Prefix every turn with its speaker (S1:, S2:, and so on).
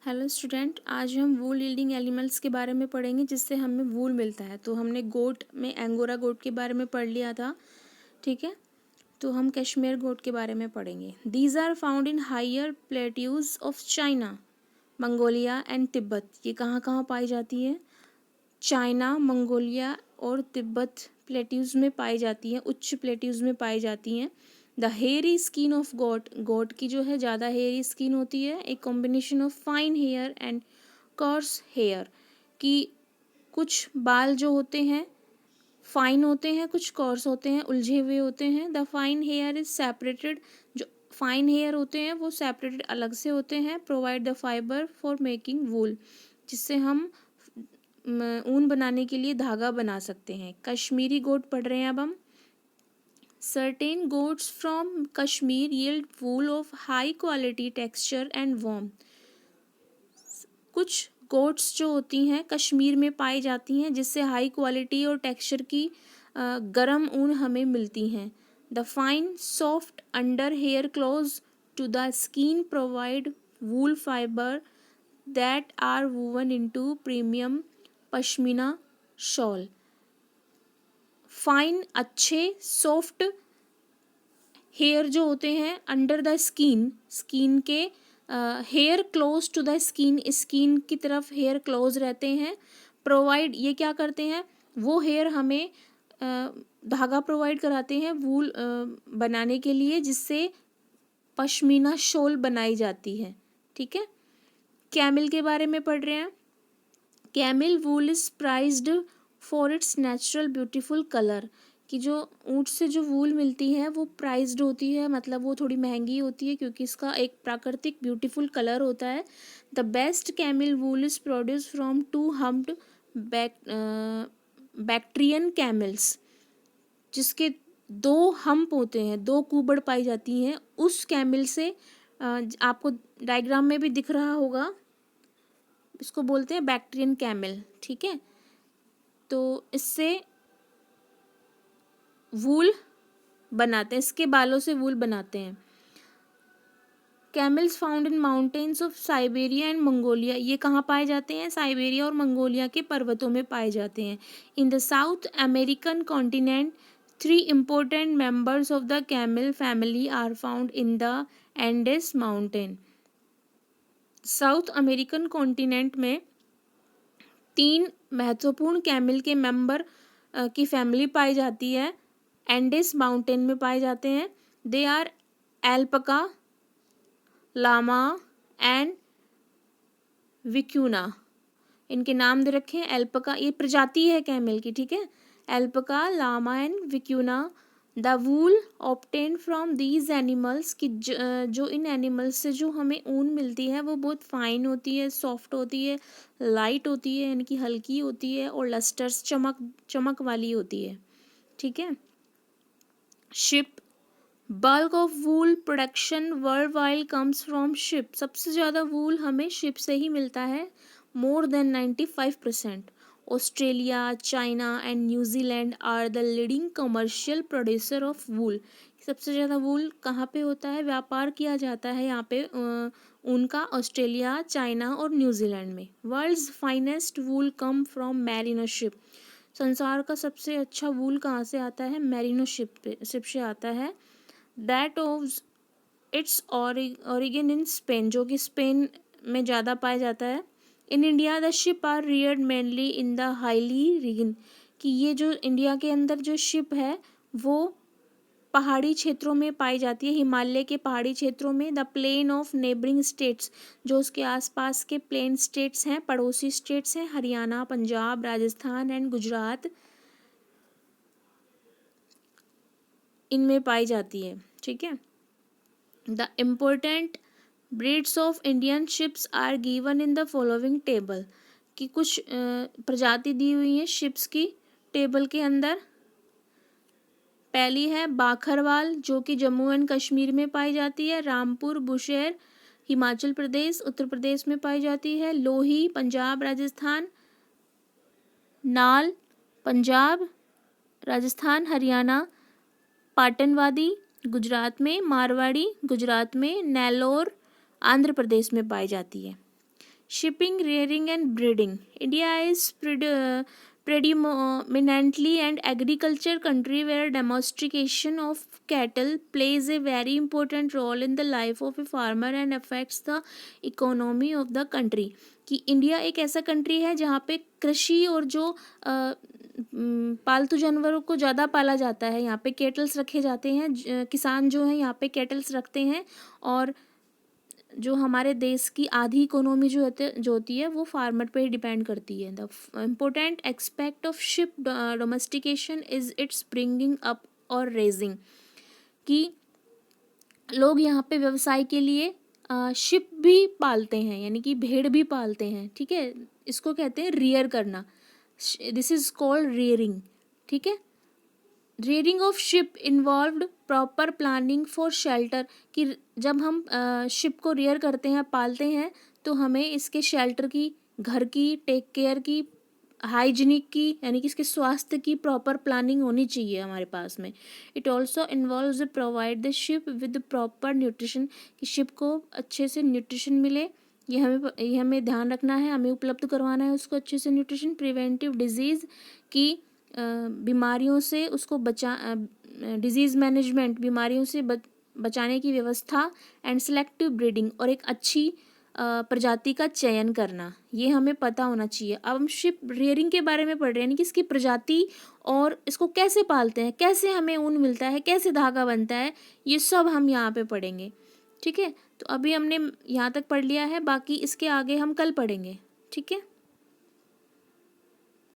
S1: Hello student, आज हम वूल yielding animals के बारे में पढ़ेंगे जिससे हमें वूल मिलता है। तो हमने गोट में एंगोरा गोट के बारे में पढ़ लिया था, ठीक है। तो हम कश्मीर गोट के बारे में पढ़ेंगे। These are found in higher plateaus of China, Mongolia and Tibet. ये कहाँ कहाँ पाई जाती है? चाइना, मंगोलिया और तिब्बत प्लेट्यूज में पाई जाती हैं, उच्च प्लेट्यूज में पाई जाती हैं। The hairy skin of goat, goat की जो है ज़्यादा हेयरी स्किन होती है। एक combination of fine hair and coarse hair, कि कुछ बाल जो होते हैं फाइन होते हैं, कुछ कॉर्स होते हैं, उलझे हुए होते हैं। The fine hair is separated, जो फाइन हेयर होते हैं वो सेपरेटेड अलग से होते हैं। Provide the fibre for making wool, जिससे हम ऊन बनाने के लिए धागा बना सकते हैं। कश्मीरी गोट पढ़ रहे हैं अब हम। Certain goats from Kashmir yield wool of high quality, texture and warmth. कुछ गोट्स जो होती हैं कश्मीर में पाई जाती हैं जिससे हाई क्वालिटी और टेक्सचर की गर्म ऊन हमें मिलती हैं। The fine soft under hair close to the skin provide wool fibre that are woven into premium pashmina shawl. Fine अच्छे सॉफ्ट हेयर जो होते हैं अंडर द स्किन, स्किन के hair close to the skin, skin की तरफ hair close रहते हैं। Provide, ये क्या करते हैं? वो हेयर हमें धागा प्रोवाइड कराते हैं वूल बनाने के लिए, जिससे पश्मीना शॉल बनाई जाती है, ठीक है। कैमल के बारे में पढ़ रहे हैं। Camel wool is prized for its natural beautiful colour, कि जो ऊँट से जो वूल मिलती है वो प्राइज्ड होती है, मतलब वो थोड़ी महंगी होती है क्योंकि इसका एक प्राकृतिक ब्यूटीफुल कलर होता है। The best camel wool is produce from 2 humped Bactrian camels, जिसके 2 हम्प होते हैं, 2 कुबड़ पाई जाती हैं उस कैमल से। आपको डायग्राम में भी दिख रहा होगा, इसको बोलते हैं बैक्ट्रियन कैमल, ठीक है। तो इससे वूल बनाते हैं, इसके बालों से वूल बनाते हैं। Camels found in mountains of Siberia and Mongolia, ये कहाँ पाए जाते हैं? साइबेरिया और मंगोलिया के पर्वतों में पाए जाते हैं। In the south American continent 3 important members of the camel family are found in the Andes mountain. South American continent में 3 महत्वपूर्ण कैमल के मेंबर की फैमिली पाई जाती है, एंडेस माउंटेन में पाए जाते हैं। They are alpaca, llama and vicuna. इनके नाम दे रखे हैं। एल्पका ये प्रजाति है कैमल की, ठीक है। Alpaca, llama and vicuna. The wool obtain from these animals, कि जो इन एनिमल्स से जो हमें ऊन मिलती है वो बहुत फाइन होती है, सॉफ्ट होती है, लाइट होती है, यानी कि हल्की होती है और लस्टर्स चमक वाली होती है, ठीक है। Sheep, bulk of wool production world wide comes from sheep, सबसे ज़्यादा वूल हमें शिप से ही मिलता है, more than 95%। Australia, China and New Zealand are the leading commercial producer of wool. सबसे ज़्यादा वूल कहाँ पे होता है, व्यापार किया जाता है यहाँ पे उनका, ऑस्ट्रेलिया, चाइना और न्यूजीलैंड में। World's finest wool come from merino sheep, संसार का सबसे अच्छा वूल कहाँ से आता है? मैरिनो शिप से आता है। That of its origin in Spain, जो कि स्पेन में ज़्यादा पाया जाता है। In India the sheep are reared mainly in the hilly region, कि ये जो इंडिया के अंदर जो शिप है वो पहाड़ी क्षेत्रों में पाई जाती है, हिमालय के पहाड़ी क्षेत्रों में। The plain of neighbouring states, जो उसके आसपास के प्लेन स्टेट्स हैं, पड़ोसी स्टेट्स हैं, हरियाणा, पंजाब, राजस्थान एंड गुजरात, इनमें पाई जाती है, ठीक है। The important breeds of Indian sheeps are given in the following table, कि कुछ प्रजाति दी हुई हैं शिप्स की टेबल के अंदर। पहली है बाखरवाल, जो कि जम्मू एंड कश्मीर में पाई जाती है। रामपुर बुशेर, हिमाचल प्रदेश, उत्तर प्रदेश में पाई जाती है। लोही, पंजाब, राजस्थान। नाल, पंजाब, राजस्थान, हरियाणा। पाटनवादी, गुजरात में। मारवाड़ी, गुजरात में। नेल्लोर, आंध्र प्रदेश में पाई जाती है। Shipping, rearing and breeding. India is predominantly an agriculture country where domestication of cattle plays a very important role in the life of a farmer and affects the economy of the country. कि India एक ऐसा country है जहाँ पे कृषि और जो पालतू जानवरों को ज़्यादा पाला जाता है, यहाँ पे केटल्स रखे जाते हैं, किसान जो हैं यहाँ पे केटल्स रखते हैं, और जो हमारे देश की आधी इकोनॉमी जो होती है वो फार्मर पे ही डिपेंड करती है. The important expect of ship domestication is it's bringing up और रेजिंग. कि लोग यहाँ पे व्यवसाय के लिए शिप भी पालते हैं, यानी कि भेड़ भी पालते हैं. ठीक है, इसको कहते हैं रियर करना. This is called rearing. ठीक है, rearing of ship involved proper planning for shelter. कि जब हम शिप को रेयर करते हैं, पालते हैं, तो हमें इसके शेल्टर की, घर की, टेक केयर की, हाइजीनिक की, यानी कि इसके स्वास्थ्य की प्रॉपर प्लानिंग होनी चाहिए हमारे पास में. It also involves provide the ship with proper nutrition. कि शिप को अच्छे से न्यूट्रिशन मिले, ये हमें ध्यान रखना है, हमें उपलब्ध करवाना है उसको अच्छे से न्यूट्रिशन. प्रिवेंटिव डिजीज़ की बीमारियों से उसको डिजीज़ मैनेजमेंट, बीमारियों से बचाने की व्यवस्था. एंड सेलेक्टिव ब्रीडिंग, और एक अच्छी प्रजाति का चयन करना, ये हमें पता होना चाहिए. अब हम शिप रेयरिंग के बारे में पढ़ रहे हैं, यानी कि इसकी प्रजाति और इसको कैसे पालते हैं, कैसे हमें ऊन मिलता है, कैसे धागा बनता है, ये सब हम यहाँ पे पढ़ेंगे. ठीक है, तो अभी हमने यहाँ तक पढ़ लिया है, बाकी इसके आगे हम कल पढ़ेंगे. ठीक है.